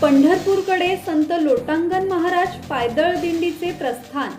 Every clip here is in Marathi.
पंढरपूरकडे संत लोटांगण महाराज पायदळ दिंडीचे प्रस्थान।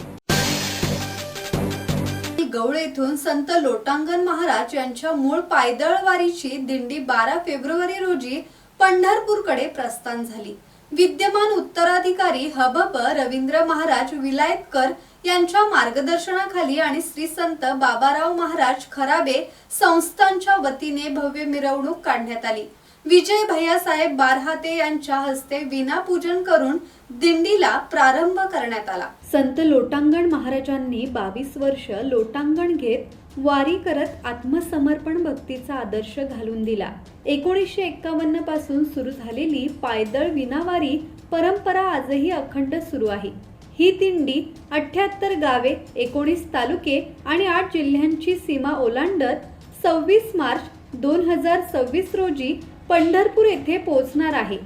गवळे येथून संत लोटांगण महाराज यांच्या मूळ पायदळ वारीची दिंडी 12 फेब्रुवारी रोजी पंढरपूरकडे प्रस्थान झाली। विद्यमान उत्तराधिकारी हबप रवींद्र महाराज विलायतकर यांच्या मार्गदर्शनाखाली आणि श्री संत बाबाराव महाराज खराबे संस्थांच्या वतीने भव्य मिरवणूक काढण्यात आली। विजय भैयासाहेब बारहाते यांच्या हस्ते विना पूजन करून दिंडीला प्रारंभ करण्यात आला। संत लोटांगण महाराजांनी 22 वर्ष लोटांगण घेत वारी करत आत्मसमर्पण भक्तीचा आदर्श घालून दिला। 1951 पासून सुरू झालेली पायदळ विनावारी परंपरा आजही अखंड सुरू आहे। ही दिंडी 78 गावे, 19 तालुके आणि 8 जिल्ह्यांची सीमा ओलांडत 26 मार्च 2026 रोजी पंढरपूर येथे पोहोचणार आहे।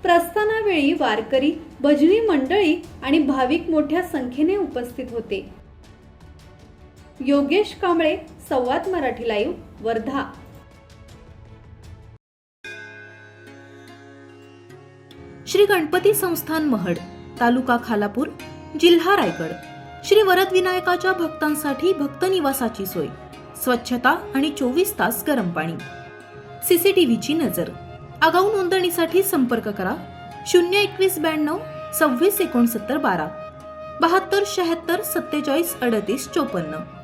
प्रस्थानावेळी वारकरी, भजनी मंडळी आणि भाविक मोठ्या संख्येने उपस्थित होते। योगेश कांबळे, संवाद मराठी लाईव्ह, वर्धा। श्री गणपती संस्थान महड, तालुका खालापूर, जिल्हा रायगड। श्री वरद विनायकाच्या भक्तांसाठी भक्त निवासाची सोय, स्वच्छता आणि 24 तास गरम पाणी, सीसीटीव्हीची नजर। आगाऊ नोंदणीसाठी संपर्क करा 021 92 26 69 12 72 76 47 38 54।